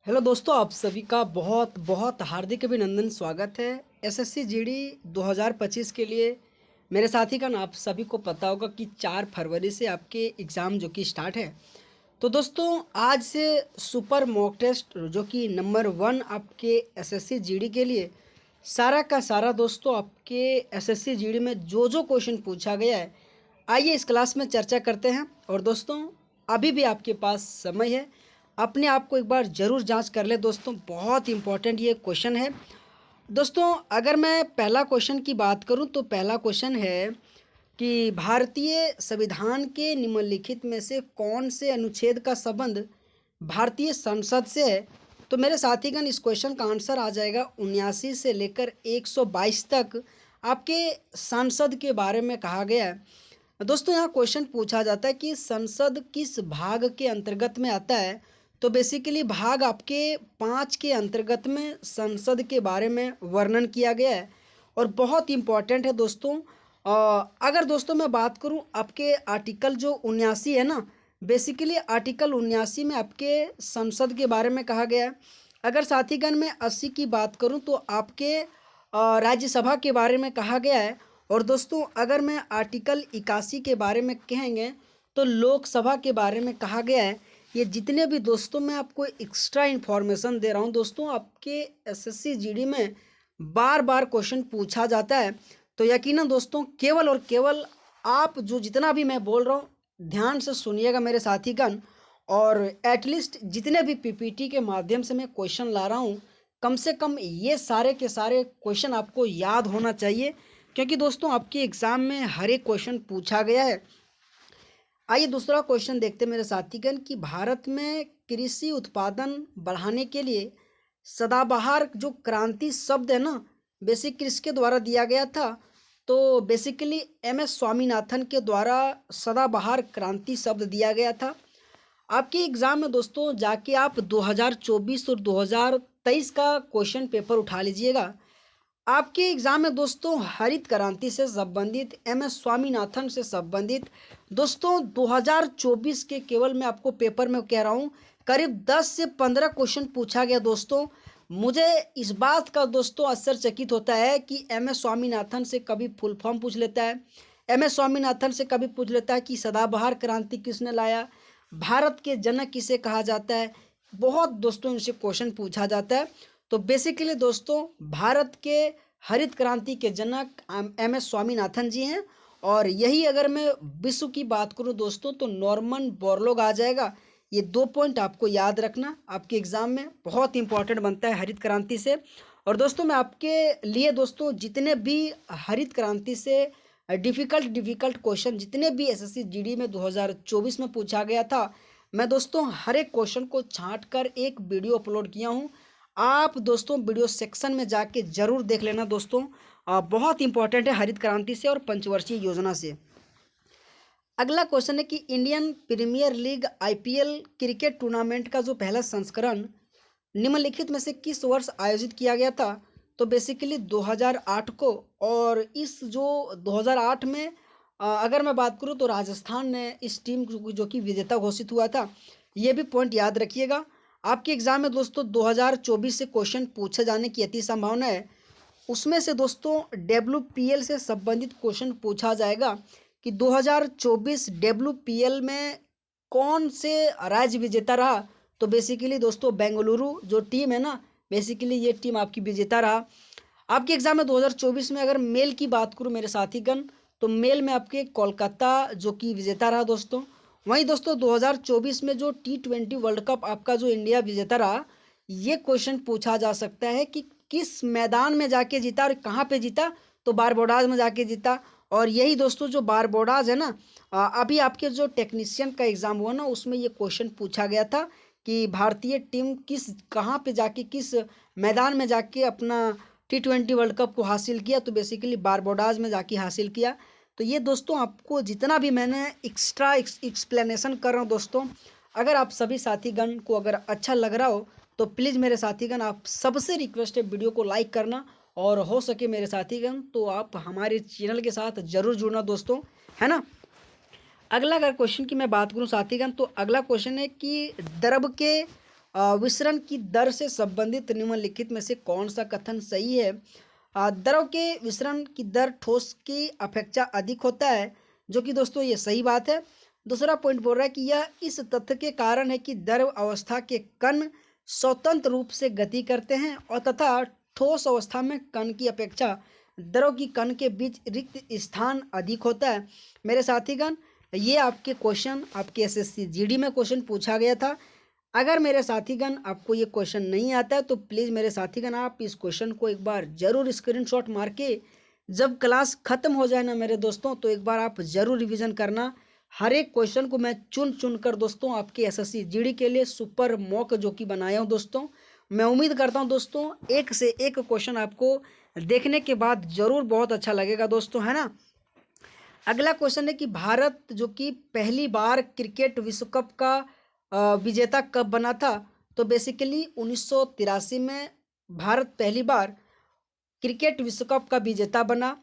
Hello दोस्तों, आप सभी का बहुत बहुत हार्दिक अभिनंदन। स्वागत है एसएससी जीडी 2025 के लिए। मेरे साथी का आप सभी को पता होगा कि 4 फरवरी से आपके एग्ज़ाम जो कि स्टार्ट है। तो दोस्तों, आज से सुपर मॉक टेस्ट जो कि नंबर 1 आपके एसएससी जीडी के लिए सारा का सारा दोस्तों आपके एसएससी जीडी में जो जो क्वेश्चन पूछा गया है, आइए इस क्लास में चर्चा करते हैं। और दोस्तों, अभी भी आपके पास समय है, अपने आप को एक बार ज़रूर जांच कर ले दोस्तों। बहुत इंपॉर्टेंट ये क्वेश्चन है दोस्तों। अगर मैं पहला क्वेश्चन की बात करूं तो पहला क्वेश्चन है कि भारतीय संविधान के निम्नलिखित में से कौन से अनुच्छेद का संबंध भारतीय संसद से है। तो मेरे साथीगण, इस क्वेश्चन का आंसर आ जाएगा 79 से लेकर 122 तक आपके संसद के बारे में कहा गया है। दोस्तों, यहाँ क्वेश्चन पूछा जाता है कि संसद किस भाग के अंतर्गत में आता है। तो बेसिकली भाग आपके 5 के अंतर्गत में संसद के बारे में वर्णन किया गया है और बहुत इम्पॉर्टेंट है दोस्तों। अगर दोस्तों मैं बात करूं आपके आर्टिकल जो 79 है ना, बेसिकली आर्टिकल 79 में आपके संसद के बारे में कहा गया है। अगर साथीगण मैं 80 की बात करूं तो आपके राज्यसभा के बारे में कहा गया है। और दोस्तों, अगर मैं आर्टिकल 81 के बारे में कहेंगे तो लोकसभा के बारे में कहा गया है। ये जितने भी दोस्तों मैं आपको एक्स्ट्रा इन्फॉर्मेशन दे रहा हूँ दोस्तों, आपके एसएससी जीडी में बार बार क्वेश्चन पूछा जाता है। तो यकीनन दोस्तों, केवल और केवल आप जो जितना भी मैं बोल रहा हूँ ध्यान से सुनिएगा मेरे साथीगण। और एटलीस्ट जितने भी पीपीटी के माध्यम से मैं क्वेश्चन ला रहा हूँ, कम से कम ये सारे के सारे क्वेश्चन आपको याद होना चाहिए, क्योंकि दोस्तों आपके एग्ज़ाम में हर एक क्वेश्चन पूछा गया है। आइए दूसरा क्वेश्चन देखते हैं मेरे साथीगण कि भारत में कृषि उत्पादन बढ़ाने के लिए सदाबहार जो क्रांति शब्द है ना, बेसिक किसके द्वारा दिया गया था। तो बेसिकली एम एस स्वामीनाथन के द्वारा सदाबहार क्रांति शब्द दिया गया था। आपके एग्ज़ाम में दोस्तों जाके आप 2024 और 2023 का क्वेश्चन पेपर उठा लीजिएगा। आपके एग्ज़ाम में दोस्तों हरित क्रांति से संबंधित, एम एस स्वामीनाथन से संबंधित दोस्तों 2024 के केवल मैं आपको पेपर में कह रहा हूँ करीब 10 से 15 क्वेश्चन पूछा गया दोस्तों। मुझे इस बात का दोस्तों आश्चर्यचकित होता है कि एम एस स्वामीनाथन से कभी फुल फॉर्म पूछ लेता है, एम एस स्वामीनाथन से कभी पूछ लेता है कि सदाबहार क्रांति किसने लाया, भारत के जनक किसे कहा जाता है। बहुत दोस्तों इनसे क्वेश्चन पूछा जाता है। तो बेसिकली दोस्तों भारत के हरित क्रांति के जनक एम एस स्वामीनाथन जी हैं। और यही अगर मैं विश्व की बात करूं दोस्तों तो नॉर्मन बोरलॉग आ जाएगा। ये 2 पॉइंट आपको याद रखना, आपके एग्ज़ाम में बहुत इंपॉर्टेंट बनता है हरित क्रांति से। और दोस्तों मैं आपके लिए दोस्तों जितने भी हरित क्रांति से डिफ़िकल्ट क्वेश्चन जितने भी एसएससी जीडी में 2024 में पूछा गया था, मैं दोस्तों हर एक क्वेश्चन को छांट कर एक वीडियो अपलोड किया हूँ। आप दोस्तों वीडियो सेक्शन में जाके ज़रूर देख लेना दोस्तों। बहुत इंपॉर्टेंट है हरित क्रांति से और पंचवर्षीय योजना से। अगला क्वेश्चन है कि Indian premier league IPL cricket tournament का जो पहला संस्करण निम्नलिखित में से किस वर्ष आयोजित किया गया था। तो बेसिकली 2008 को। और इस जो 2008 में अगर मैं बात करूं तो राजस्थान ने इस टीम जो कि विजेता घोषित हुआ था। ये भी पॉइंट याद रखिएगा। आपके एग्जाम में दोस्तों 2024 से क्वेश्चन पूछे जाने की अति संभावना है। उसमें से दोस्तों डब्ल्यूपीएल से संबंधित क्वेश्चन पूछा जाएगा कि 2024 डब्ल्यूपीएल में कौन से राज्य विजेता रहा। तो बेसिकली दोस्तों बेंगलुरु जो टीम है ना, बेसिकली ये टीम आपकी विजेता रहा। आपके एग्जाम में 2024 में अगर मेल की बात करूं मेरे साथीगण, तो मेल में आपके कोलकाता जो कि विजेता रहा दोस्तों। वहीं दोस्तों 2024 में जो T20 वर्ल्ड कप आपका जो इंडिया विजेता रहा, ये क्वेश्चन पूछा जा सकता है कि किस मैदान में जाके जीता और कहाँ पे जीता। तो बारबोडाज में जाके जीता। और यही दोस्तों जो बारबोडाज है ना, अभी आपके जो टेक्नीशियन का एग्ज़ाम हुआ ना उसमें ये क्वेश्चन पूछा गया था कि भारतीय टीम किस कहाँ पे जाके किस मैदान में जाके अपना T20 वर्ल्ड कप को हासिल किया। तो बेसिकली बारबोडाज में जाके हासिल किया। तो ये दोस्तों आपको जितना भी मैंने एक्स्ट्रा एक्सप्लेनेशन कर रहा हूँ दोस्तों, अगर आप सभी साथीगण को अगर अच्छा लग रहा हो तो प्लीज़ मेरे साथीगण आप सबसे रिक्वेस्ट है वीडियो को लाइक करना। और हो सके मेरे साथीगण तो आप हमारे चैनल के साथ ज़रूर जुड़ना दोस्तों, है ना। अगला अगर क्वेश्चन की मैं बात करूं साथीगण, तो अगला क्वेश्चन है कि द्रव के विसरण की दर से संबंधित निम्नलिखित में से कौन सा कथन सही है? द्रव के विसरण की दर ठोस की अपेक्षा अधिक होता है, जो कि दोस्तों ये सही बात है। दूसरा पॉइंट बोल रहा है कि यह इस तथ्य के कारण है कि द्रव अवस्था के कण स्वतंत्र रूप से गति करते हैं और तथा ठोस अवस्था में कण की अपेक्षा द्रव की कण के बीच रिक्त स्थान अधिक होता है। मेरे साथीगण, ये आपके क्वेश्चन आपके एसएससी जीडी में क्वेश्चन पूछा गया था। अगर मेरे साथीगण आपको ये क्वेश्चन नहीं आता है तो प्लीज़ मेरे साथीगण आप इस क्वेश्चन को एक बार ज़रूर स्क्रीनशॉट मार के जब क्लास ख़त्म हो जाए ना मेरे दोस्तों, तो एक बार आप ज़रूर रिवीजन करना। हर एक क्वेश्चन को मैं चुन चुन कर दोस्तों आपके एसएससी जीडी के लिए सुपर मॉक जो कि बनाया हूँ दोस्तों। मैं उम्मीद करता हूँ दोस्तों एक से एक क्वेश्चन आपको देखने के बाद ज़रूर बहुत अच्छा लगेगा दोस्तों, है ना। अगला क्वेश्चन है कि भारत जो कि पहली बार क्रिकेट विश्व कप का विजेता कब बना था? तो बेसिकली 1983 में भारत पहली बार क्रिकेट विश्व कप का विजेता बना।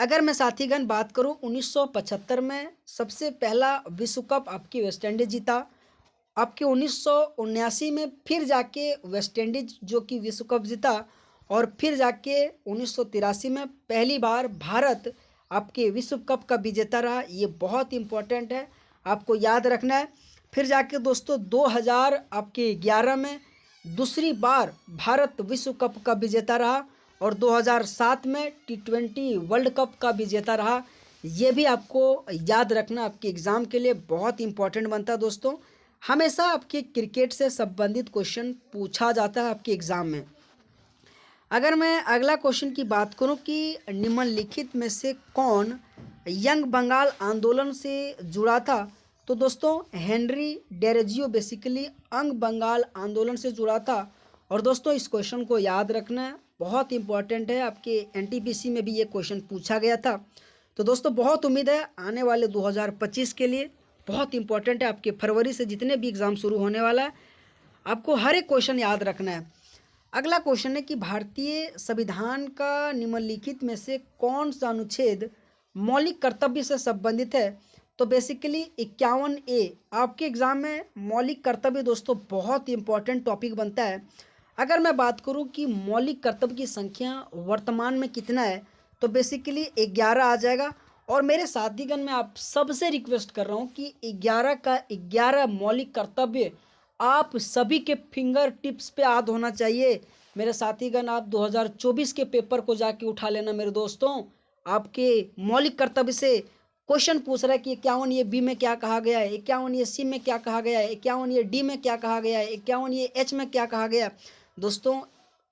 अगर मैं साथीगण बात करूं 1975 में सबसे पहला विश्व कप आपकी वेस्ट इंडीज जीता। आपके 1979 में फिर जाके वेस्ट इंडीज जो कि विश्व कप जीता और फिर जाके 1983 में पहली बार भारत आपके विश्व कप का विजेता रहा। ये बहुत इंपॉर्टेंट है, आपको याद रखना है। फिर जाके दोस्तों 2000 आपके 11 में दूसरी बार भारत विश्व कप का विजेता रहा और 2007 में T20 वर्ल्ड कप का विजेता रहा। ये भी आपको याद रखना, आपके एग्ज़ाम के लिए बहुत इंपॉर्टेंट बनता है दोस्तों। हमेशा आपके क्रिकेट से संबंधित क्वेश्चन पूछा जाता है आपके एग्ज़ाम में। अगर मैं अगला क्वेश्चन की बात करूं कि निम्नलिखित में से कौन यंग बंगाल आंदोलन से जुड़ा था? तो दोस्तों हेनरी डेरोजियो बेसिकली यंग बंगाल आंदोलन से जुड़ा था। और दोस्तों इस क्वेश्चन को याद रखना है, बहुत इंपॉर्टेंट है, आपके एनटीपीसी में भी ये क्वेश्चन पूछा गया था। तो दोस्तों बहुत उम्मीद है आने वाले 2025 के लिए बहुत इंपॉर्टेंट है। आपके फरवरी से जितने भी एग्ज़ाम शुरू होने वाला है, आपको हर एक क्वेश्चन याद रखना है। अगला क्वेश्चन है कि भारतीय संविधान का निम्नलिखित में से कौन सा अनुच्छेद मौलिक कर्तव्य से संबंधित है? तो बेसिकली 51A आपके एग्ज़ाम में मौलिक कर्तव्य दोस्तों बहुत इंपॉर्टेंट टॉपिक बनता है। अगर मैं बात करूं कि मौलिक कर्तव्य की संख्या वर्तमान में कितना है, तो बेसिकली 11 आ जाएगा। और मेरे साथीगण मैं आप सबसे रिक्वेस्ट कर रहा हूं कि 11 का 11 मौलिक कर्तव्य आप सभी के फिंगर टिप्स पे याद होना चाहिए। मेरे साथीगण आप 2024 के पेपर को जाके उठा लेना मेरे दोस्तों। आपके मौलिक कर्तव्य से क्वेश्चन पूछ रहा है कि 51 ये बी में क्या कहा गया है, 51 ये सी में क्या कहा गया है, 51 ये डी में क्या कहा गया है, 51 ये एच में क्या कहा गया है। दोस्तों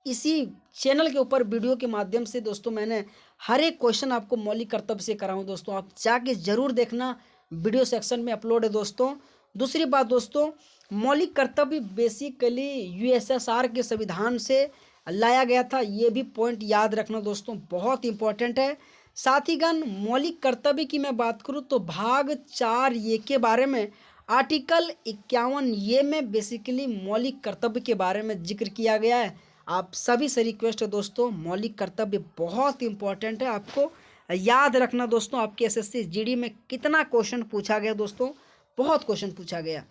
इसी चैनल के ऊपर वीडियो के माध्यम से दोस्तों मैंने हर एक क्वेश्चन आपको मौलिक कर्तव्य से कराऊँ दोस्तों, आप जाके ज़रूर देखना, वीडियो सेक्शन में अपलोड है दोस्तों। दूसरी बात दोस्तों, मौलिक कर्तव्य बेसिकली यूएसएसआर के संविधान से लाया गया था, ये भी पॉइंट याद रखना दोस्तों, बहुत इंपॉर्टेंट है। साथीगण मौलिक कर्तव्य की मैं बात करूँ तो भाग 4 ये के बारे में आर्टिकल 51 ये में बेसिकली मौलिक कर्तव्य के बारे में जिक्र किया गया है। आप सभी से रिक्वेस्ट है दोस्तों, मौलिक कर्तव्य बहुत इंपॉर्टेंट है, आपको याद रखना दोस्तों। आपके एसएससी जीडी में कितना क्वेश्चन पूछा गया दोस्तों, बहुत क्वेश्चन पूछा गया।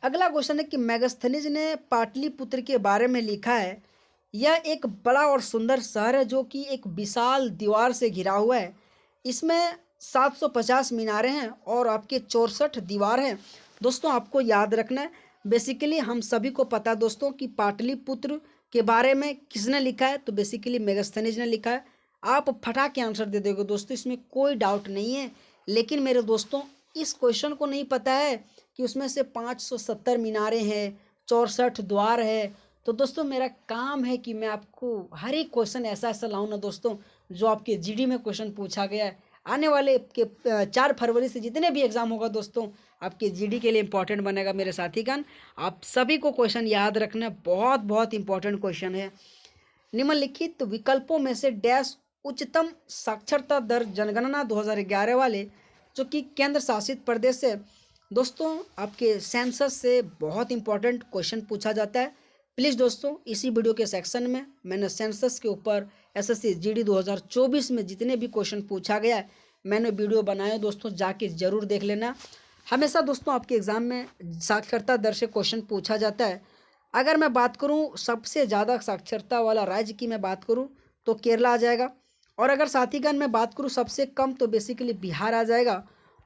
अगला क्वेश्चन है कि मेगास्थनीज ने पाटलिपुत्र के बारे में लिखा है, यह एक बड़ा और सुंदर शहर है जो कि एक विशाल दीवार से घिरा हुआ है। इसमें 750 मीनारें हैं और आपके 64 दीवार हैं। दोस्तों आपको याद रखना है, बेसिकली हम सभी को पता है दोस्तों कि पाटलिपुत्र के बारे में किसने लिखा है, तो बेसिकली मेगास्थनीज ने लिखा है। आप फटाक के आंसर दे दोगे दोस्तों, इसमें कोई डाउट नहीं है। लेकिन मेरे दोस्तों इस क्वेश्चन को नहीं पता है कि उसमें से 570 मीनारें हैं, 64 द्वार है। तो दोस्तों मेरा काम है कि मैं आपको हर एक क्वेश्चन ऐसा ऐसा लाऊं ना दोस्तों जो आपके जीडी में क्वेश्चन पूछा गया है। आने वाले के 4 फरवरी से जितने भी एग्ज़ाम होगा दोस्तों आपके जीडी के लिए इंपॉर्टेंट बनेगा मेरे साथीगण। आप सभी को क्वेश्चन याद रखना, बहुत बहुत इंपॉर्टेंट क्वेश्चन है। निम्नलिखित विकल्पों में से डैश उच्चतम साक्षरता दर जनगणना 2011 वाले जो कि केंद्र शासित प्रदेश है। दोस्तों आपके सेंसस से बहुत इंपॉर्टेंट क्वेश्चन पूछा जाता है। प्लीज़ दोस्तों इसी वीडियो के सेक्शन में मैंने सेंसस के ऊपर एसएससी जीडी 2024 में जितने भी क्वेश्चन पूछा गया है मैंने वीडियो बनाया दोस्तों, जाके ज़रूर देख लेना। हमेशा दोस्तों आपके एग्ज़ाम में साक्षरता दर से क्वेश्चन पूछा जाता है। अगर मैं बात करूँ सबसे ज़्यादा साक्षरता वाला राज्य की मैं बात करूँ तो केरला आ जाएगा। और अगर साथीगण मैं बात करूँ सबसे कम तो बेसिकली बिहार आ जाएगा।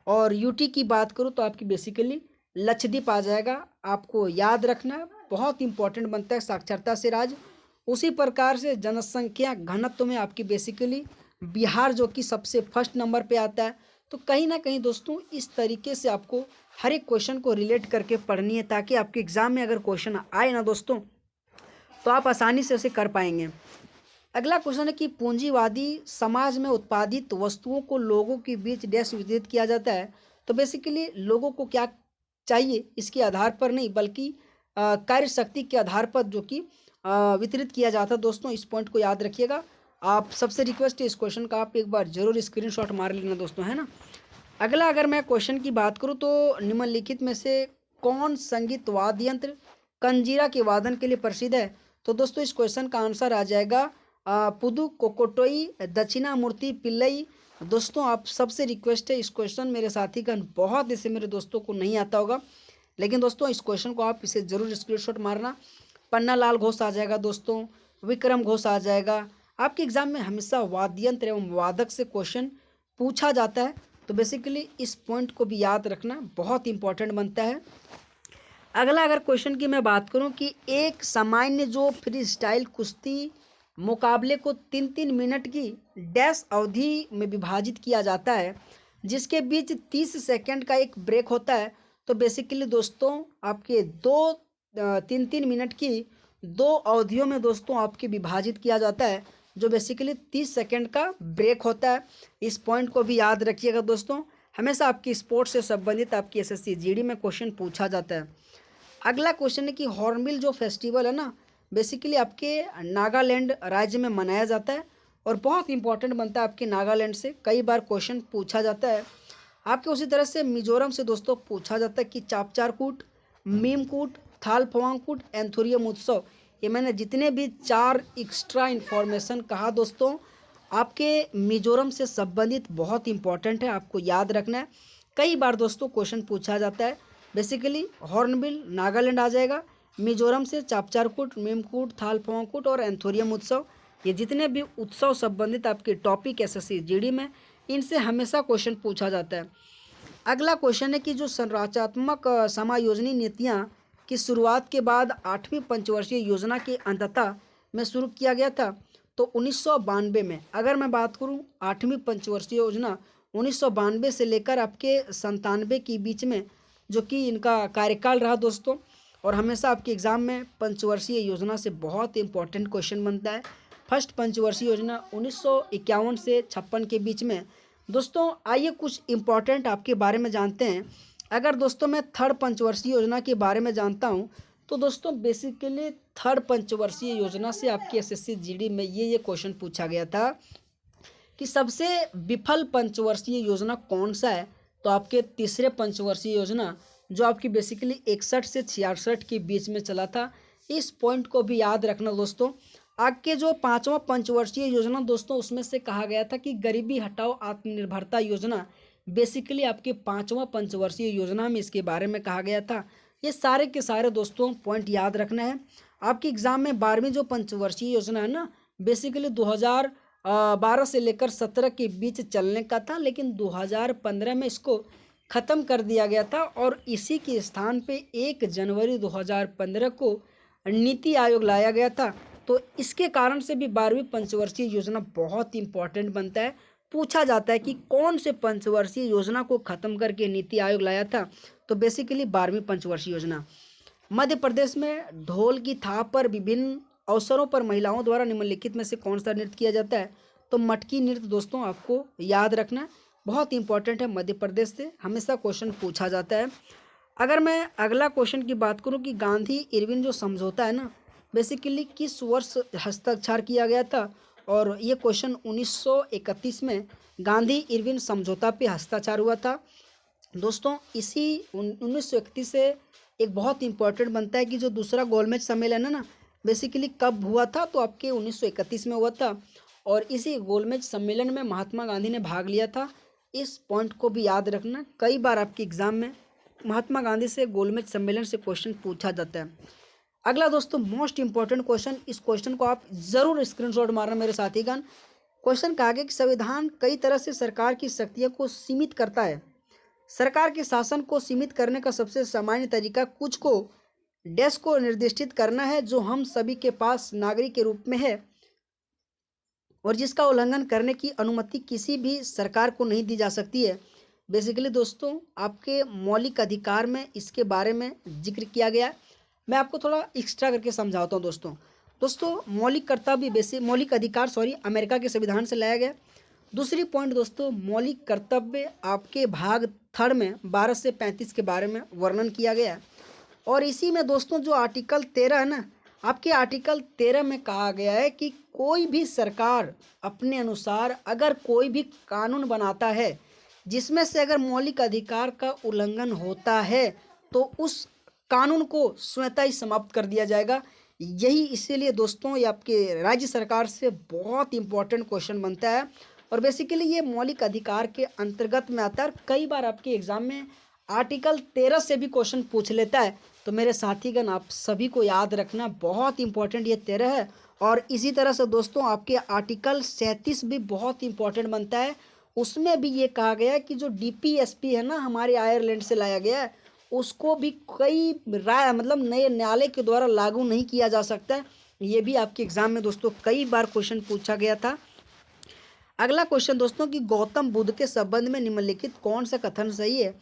और यूटी की बात करूँ तो आपकी बेसिकली लक्षद्वीप आ जाएगा। आपको याद रखना बहुत इंपॉर्टेंट बनता है साक्षरता से राज्य। उसी प्रकार से जनसंख्या घनत्व में आपकी बेसिकली बिहार जो कि सबसे फर्स्ट नंबर पे आता है। तो कहीं ना कहीं दोस्तों इस तरीके से आपको हर एक क्वेश्चन को रिलेट करके पढ़नी है, ताकि आपके एग्जाम में अगर क्वेश्चन आए ना दोस्तों तो आप आसानी से उसे कर पाएंगे। अगला क्वेश्चन है कि पूंजीवादी समाज में उत्पादित वस्तुओं को लोगों के बीच डैश वितरित किया जाता है। तो बेसिकली लोगों को क्या चाहिए इसके आधार पर नहीं, बल्कि कार्य शक्ति के आधार पर जो कि वितरित किया जाता है। दोस्तों इस पॉइंट को याद रखिएगा। आप सबसे रिक्वेस्ट है इस क्वेश्चन का आप एक बार जरूर स्क्रीनशॉट मार लेना दोस्तों, है ना। अगला अगर मैं क्वेश्चन की बात करूं तो निम्नलिखित में से कौन संगीत वाद्य यंत्र कंजीरा के वादन के लिए प्रसिद्ध है। तो दोस्तों इस क्वेश्चन का आंसर आ जाएगा पुदु कोकोटोई दक्षिणामूर्ति पिल्लई। दोस्तों आप सबसे रिक्वेस्ट है इस क्वेश्चन मेरे साथीगण बहुत ऐसे मेरे दोस्तों को नहीं आता होगा, लेकिन दोस्तों इस क्वेश्चन को आप इसे जरूर स्क्रीनशॉट मारना। पन्ना लाल घोष आ जाएगा दोस्तों, विक्रम घोष आ जाएगा। आपके एग्जाम में हमेशा वाद्य यंत्र एवं वादक से क्वेश्चन पूछा जाता है। तो बेसिकली इस पॉइंट को भी याद रखना बहुत इंपॉर्टेंट बनता है। अगला अगर क्वेश्चन की मैं बात करूं कि एक सामान्य जो फ्री स्टाइल कुश्ती मुकाबले को 3-3 मिनट की डैश अवधि में विभाजित किया जाता है, जिसके बीच 30 सेकंड का एक ब्रेक होता है। तो बेसिकली दोस्तों आपके 3-3 मिनट की दो अवधियों में दोस्तों आपके विभाजित किया जाता है, जो बेसिकली 30 सेकंड का ब्रेक होता है। इस पॉइंट को भी याद रखिएगा दोस्तों, हमेशा आपकी स्पोर्ट्स से संबंधित आपकी एसएससी जीडी में क्वेश्चन पूछा जाता है। अगला क्वेश्चन है कि हॉर्नबिल जो फेस्टिवल है ना बेसिकली आपके नागालैंड राज्य में मनाया जाता है और बहुत इंपॉर्टेंट बनता है आपके नागालैंड से, कई बार क्वेश्चन पूछा जाता है आपके। उसी तरह से मिजोरम से दोस्तों पूछा जाता है कि चापचारकूट, मीमकूट, थालफवांगकुट, एंथोरियम उत्सव। ये मैंने जितने भी 4 एक्स्ट्रा इन्फॉर्मेशन कहा दोस्तों आपके मिजोरम से संबंधित बहुत इंपॉर्टेंट है, आपको याद रखना है। कई बार दोस्तों क्वेश्चन पूछा जाता है। बेसिकली हॉर्नबिल नागालैंड आ जाएगा, मिजोरम से चापचारकूट, मीमकूट, थालफवांगकुट और एंथोरियम उत्सव। ये जितने भी उत्सव संबंधित आपके टॉपिक एसएससी जीडी में इनसे हमेशा क्वेश्चन पूछा जाता है। अगला क्वेश्चन है कि जो संरचनात्मक समायोजनी नीतियाँ की शुरुआत के बाद 8वीं पंचवर्षीय योजना के अंततः में शुरू किया गया था। तो 1992 में अगर मैं बात करूं 8वीं पंचवर्षीय योजना 1992 से लेकर आपके 97 के बीच में जो कि इनका कार्यकाल रहा दोस्तों। और हमेशा आपके एग्जाम में पंचवर्षीय योजना से बहुत इंपॉर्टेंट क्वेश्चन बनता है। फर्स्ट पंचवर्षीय योजना 1951 से 56 के बीच में। दोस्तों आइए कुछ इम्पॉर्टेंट आपके बारे में जानते हैं। अगर दोस्तों मैं थर्ड पंचवर्षीय योजना के बारे में जानता हूं तो दोस्तों बेसिकली थर्ड पंचवर्षीय योजना से आपकी एसएससी जीडी में ये क्वेश्चन पूछा गया था कि सबसे विफल पंचवर्षीय योजना कौन सा है। तो आपके तीसरे पंचवर्षीय योजना जो आपकी बेसिकली 61 से 66 के बीच में चला था। इस पॉइंट को भी याद रखना दोस्तों। आपके जो 5वां पंचवर्षीय योजना दोस्तों उसमें से कहा गया था कि गरीबी हटाओ आत्मनिर्भरता योजना, बेसिकली आपके 5वां पंचवर्षीय योजना में इसके बारे में कहा गया था। ये सारे के सारे दोस्तों पॉइंट याद रखना है। आपके एग्जाम में 12वीं जो पंचवर्षीय योजना है ना बेसिकली 2012 से लेकर 17 के बीच चलने का था, लेकिन 2015 में इसको ख़त्म कर दिया गया था और इसी के स्थान पे 1 जनवरी 2015 को नीति आयोग लाया गया था। तो इसके कारण से भी 12वीं पंचवर्षीय योजना बहुत इंपॉर्टेंट बनता है। पूछा जाता है कि कौन से पंचवर्षीय योजना को ख़त्म करके नीति आयोग लाया था। तो बेसिकली 12वीं पंचवर्षीय योजना। मध्य प्रदेश में ढोल की थाप पर विभिन्न अवसरों पर महिलाओं द्वारा निम्नलिखित में से कौन सा नृत्य किया जाता है। तो मटकी नृत्य दोस्तों आपको याद रखना बहुत इंपॉर्टेंट है, मध्य प्रदेश से हमेशा क्वेश्चन पूछा जाता है। अगर मैं अगला क्वेश्चन की बात करूं कि गांधी इरविन जो समझौता है ना बेसिकली किस वर्ष हस्ताक्षर किया गया था। और ये क्वेश्चन 1931 में गांधी इरविन समझौता पे हस्ताक्षर हुआ था दोस्तों। इसी 1931 से एक बहुत इंपॉर्टेंट बनता है कि जो दूसरा गोलमेज सम्मेलन है ना बेसिकली कब हुआ था। तो आपके 1931 में हुआ था और इसी गोलमेज सम्मेलन में महात्मा गांधी ने भाग लिया था। इस पॉइंट को भी याद रखना, कई बार आपके एग्जाम में महात्मा गांधी से गोलमेज सम्मेलन से क्वेश्चन पूछा जाता है। अगला दोस्तों मोस्ट इंपॉर्टेंट क्वेश्चन, इस क्वेश्चन को आप जरूर स्क्रीनशॉट मारना मेरे साथीगण। क्वेश्चन का आगे कि संविधान कई तरह से सरकार की शक्तियों को सीमित करता है। सरकार के शासन को सीमित करने का सबसे सामान्य तरीका कुछ को डैश को निर्दिष्टित करना है जो हम सभी के पास नागरिक के रूप में है और जिसका उल्लंघन करने की अनुमति किसी भी सरकार को नहीं दी जा सकती है। बेसिकली दोस्तों आपके मौलिक अधिकार में इसके बारे में जिक्र किया गया है। मैं आपको थोड़ा एक्स्ट्रा करके समझाता हूँ दोस्तों। दोस्तों मौलिक कर्तव्य मौलिक अधिकार अमेरिका के संविधान से लाया गया। दूसरी पॉइंट दोस्तों, मौलिक कर्तव्य आपके भाग थर्ड में 12 से 35 के बारे में वर्णन किया गया है। और इसी में दोस्तों जो आर्टिकल 13 है ना, आपके आर्टिकल 13 में कहा गया है कि कोई भी सरकार अपने अनुसार अगर कोई भी कानून बनाता है जिसमें से अगर मौलिक अधिकार का उल्लंघन होता है तो उस कानून को स्वतः ही समाप्त कर दिया जाएगा। यही इसीलिए दोस्तों ये आपके राज्य सरकार से बहुत इंपॉर्टेंट क्वेश्चन बनता है और बेसिकली ये मौलिक अधिकार के अंतर्गत में आता है। कई बार आपके एग्जाम में आर्टिकल 13 से भी क्वेश्चन पूछ लेता है। तो मेरे साथीगण आप सभी को याद रखना, बहुत इंपॉर्टेंट ये 13 है। और इसी तरह से दोस्तों आपके आर्टिकल 37 भी बहुत इंपॉर्टेंट बनता है। उसमें भी ये कहा गया है कि जो डीपीएसपी है ना, हमारे आयरलैंड से लाया गया है, उसको भी कई राय मतलब नए न्यायालय के द्वारा लागू नहीं किया जा सकता है। ये भी आपके एग्जाम में दोस्तों कई बार क्वेश्चन पूछा गया था। अगला क्वेश्चन दोस्तों कि गौतम बुद्ध के संबंध में निम्नलिखित कौन सा कथन सही है।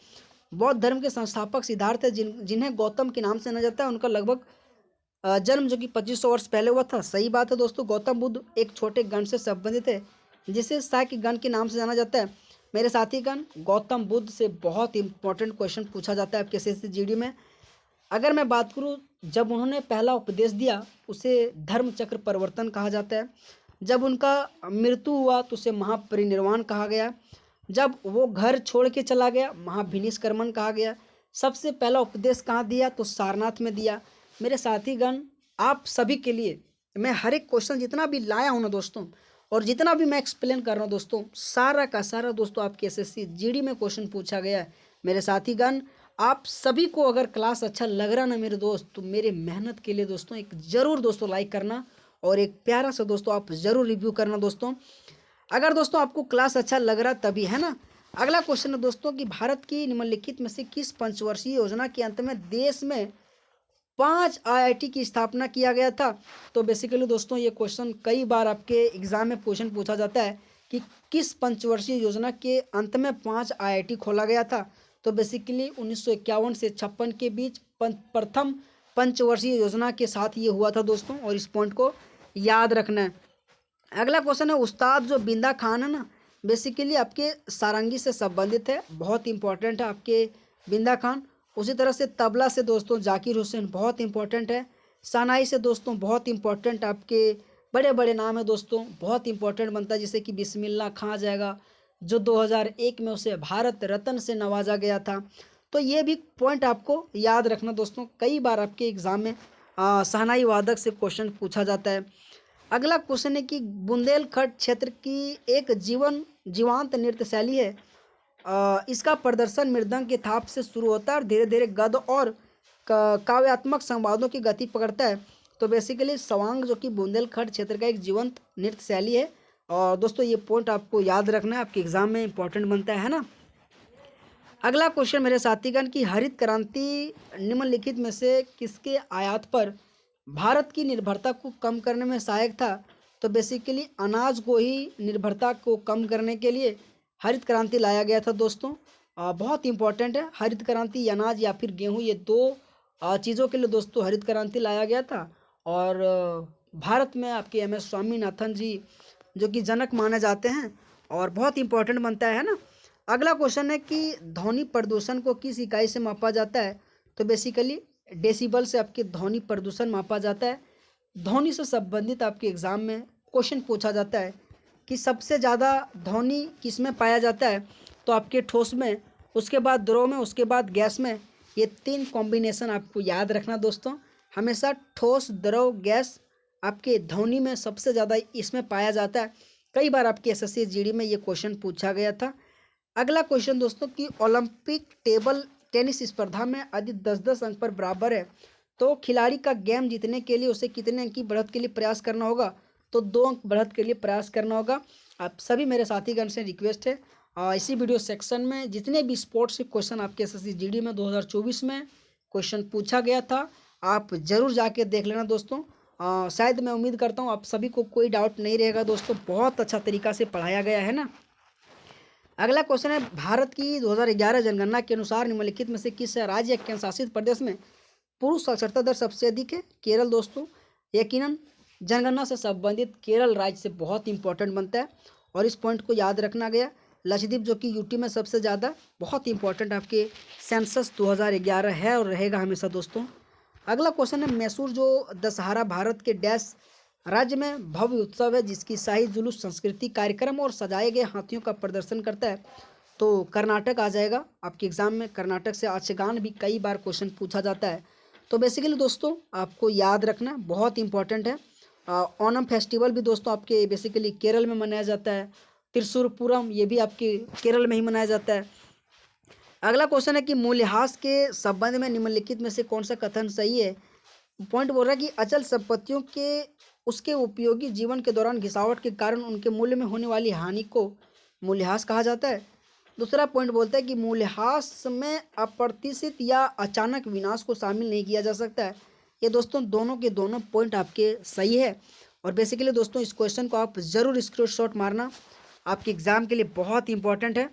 बौद्ध धर्म के संस्थापक सिद्धार्थ है जिन्हें गौतम के नाम से जाना जाता है, उनका लगभग जन्म जो कि 2500 वर्ष पहले हुआ था। सही बात है दोस्तों। गौतम बुद्ध एक छोटे गण से संबंधित है जिसे शाक्य गण के नाम से जाना जाता है। मेरे साथीगण गौतम बुद्ध से बहुत इंपॉर्टेंट क्वेश्चन पूछा जाता है आपके एसएससी जीडी में। अगर मैं बात करूँ, जब उन्होंने पहला उपदेश दिया उसे धर्म चक्र परिवर्तन कहा जाता है। जब उनका मृत्यु हुआ तो उसे महापरिनिर्वाण कहा गया। जब वो घर छोड़ के चला गया महाभिनिष्क्रमण कहा गया। सबसे पहला उपदेश कहाँ दिया तो सारनाथ में दिया। मेरे साथीगण आप सभी के लिए मैं हर एक क्वेश्चन जितना भी लाया हूँ ना दोस्तों, और जितना भी मैं एक्सप्लेन कर रहा हूँ दोस्तों, सारा का सारा दोस्तों आपके एसएससी जीडी में क्वेश्चन पूछा गया है। मेरे साथीगण आप सभी को अगर क्लास अच्छा लग रहा ना मेरे दोस्त, तो मेरे मेहनत के लिए दोस्तों एक ज़रूर दोस्तों लाइक करना और एक प्यारा सा दोस्तों आप ज़रूर रिव्यू करना दोस्तों। अगर दोस्तों आपको क्लास अच्छा लग रहा तभी है ना। अगला क्वेश्चन है दोस्तों कि भारत की निम्नलिखित में से किस पंचवर्षीय योजना के अंत में देश में 5 आईआईटी की स्थापना किया गया था। तो बेसिकली दोस्तों ये क्वेश्चन कई बार आपके एग्जाम में क्वेश्चन पूछा जाता है कि किस पंचवर्षीय योजना के अंत में 5 आईआईटी खोला गया था। तो बेसिकली 1951 से 56 के बीच प्रथम पंचवर्षीय योजना के साथ ये हुआ था दोस्तों, और इस पॉइंट को याद रखना है। अगला क्वेश्चन है उस्ताद जो बिंदा खान है ना, बेसिकली आपके सारंगी से संबंधित है, बहुत इंपॉर्टेंट है आपके बिंदा खान। उसी तरह से तबला से दोस्तों जाकिर हुसैन बहुत इंपॉर्टेंट है। सनाई से दोस्तों बहुत इंपॉर्टेंट आपके बड़े बड़े नाम है दोस्तों, बहुत इंपॉर्टेंट बनता है जैसे कि बिस्मिल्लाह खां आ जाएगा जो 2001 में उसे भारत रत्न से नवाजा गया था। तो ये भी पॉइंट आपको याद रखना दोस्तों, कई बार आपके एग्जाम में शहनाई वादक से क्वेश्चन पूछा जाता है। अगला क्वेश्चन है कि बुंदेलखंड क्षेत्र की एक जीवांत नृत्य शैली है। इसका प्रदर्शन मृदंग के थाप से शुरू होता है और धीरे धीरे गद्य और काव्यात्मक संवादों की गति पकड़ता है। तो बेसिकली सवांग जो कि बुंदेलखंड क्षेत्र का एक जीवंत नृत्य शैली है। और दोस्तों ये पॉइंट आपको याद रखना है, आपके एग्जाम में इंपॉर्टेंट बनता है ना। अगला क्वेश्चन मेरे साथीगण की हरित क्रांति निम्नलिखित में से किसके आयात पर भारत की निर्भरता को कम करने में सहायक था। तो बेसिकली अनाज को ही निर्भरता को कम करने के लिए हरित क्रांति लाया गया था दोस्तों। बहुत इंपॉर्टेंट है हरित क्रांति, अनाज या फिर गेहूं, ये दो चीज़ों के लिए दोस्तों हरित क्रांति लाया गया था। और भारत में आपके एम.एस. स्वामीनाथन जी जो कि जनक माने जाते हैं और बहुत इंपॉर्टेंट बनता है ना। अगला क्वेश्चन है कि ध्वनि प्रदूषण को किस इकाई से मापा जाता है। तो बेसिकली डेसिबल से आपके ध्वनि प्रदूषण मापा जाता है। ध्वनि से संबंधित आपके एग्जाम में क्वेश्चन पूछा जाता है कि सबसे ज़्यादा ध्वनि किस में पाया जाता है। तो आपके ठोस में, उसके बाद द्रव में, उसके बाद गैस में। ये 3 कॉम्बिनेशन आपको याद रखना दोस्तों, हमेशा ठोस द्रव गैस आपके ध्वनि में सबसे ज़्यादा इसमें पाया जाता है। कई बार आपके एसएससी जीडी में ये क्वेश्चन पूछा गया था। अगला क्वेश्चन दोस्तों कि ओलंपिक टेबल टेनिस स्पर्धा में यदि 10-10 अंक पर बराबर है तो खिलाड़ी का गेम जीतने के लिए उसे कितने अंक की बढ़त के लिए प्रयास करना होगा? तो 2 अंक बढ़त के लिए प्रयास करना होगा। आप सभी मेरे साथीगण से रिक्वेस्ट है, इसी वीडियो सेक्शन में जितने भी स्पोर्ट्स के क्वेश्चन आपके एसएससी जीडी में 2024 में क्वेश्चन पूछा गया था, आप ज़रूर जाके देख लेना दोस्तों। शायद मैं उम्मीद करता हूँ आप सभी को कोई डाउट नहीं रहेगा दोस्तों, बहुत अच्छा तरीका से पढ़ाया गया है ना। अगला क्वेश्चन है, भारत की 2011 जनगणना के अनुसार निम्नलिखित में से किस राज्य या केंद्र शासित प्रदेश में पुरुष साक्षरता दर सबसे अधिक है? केरल दोस्तों। यकीनन जनगणना से संबंधित केरल राज्य से बहुत इंपॉर्टेंट बनता है और इस पॉइंट को याद रखना गया। लक्षद्वीप जो कि यूटी में सबसे ज़्यादा, बहुत इंपॉर्टेंट आपके सेंसस 2011 है और रहेगा हमेशा दोस्तों। अगला क्वेश्चन है, मैसूर जो दशहरा भारत के डैश राज्य में भव्य उत्सव है जिसकी शाही जुलूस, संस्कृति कार्यक्रम और सजाए गए हाथियों का प्रदर्शन करता है? तो कर्नाटक आ जाएगा। आपके एग्जाम में कर्नाटक से यक्षगान भी कई बार क्वेश्चन पूछा जाता है। तो बेसिकली दोस्तों आपको याद रखना बहुत इंपॉर्टेंट है। ओणम फेस्टिवल भी दोस्तों आपके बेसिकली केरल में मनाया जाता है। त्रिशूरपुरम ये भी आपके केरल में ही मनाया जाता है। अगला क्वेश्चन है कि मूल्यह्रास के संबंध में निम्नलिखित में से कौन सा कथन सही है? पॉइंट बोल रहा है कि अचल संपत्तियों के उसके उपयोगी जीवन के दौरान घिसावट के कारण उनके मूल्य में होने वाली हानि को मूल्यह्रास कहा जाता है। दूसरा पॉइंट बोलता है कि मूल्यह्रास में अप्रत्याशित या अचानक विनाश को शामिल नहीं किया जा सकता है। ये दोस्तों दोनों के दोनों पॉइंट आपके सही है और बेसिकली दोस्तों इस क्वेश्चन को आप ज़रूर स्क्रीनशॉट मारना, आपके एग्ज़ाम के लिए बहुत इंपॉर्टेंट है।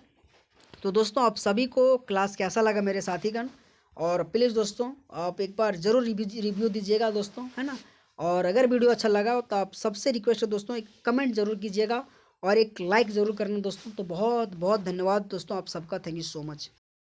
तो दोस्तों आप सभी को क्लास कैसा लगा मेरे साथीगण, और प्लीज़ दोस्तों आप एक बार ज़रूर रिव्यू दीजिएगा दोस्तों, है ना। और अगर वीडियो अच्छा लगा हो तो आप सबसे रिक्वेस्ट है दोस्तों एक कमेंट ज़रूर कीजिएगा और एक लाइक ज़रूर करना दोस्तों। तो बहुत बहुत धन्यवाद दोस्तों आप सबका, थैंक यू सो मच।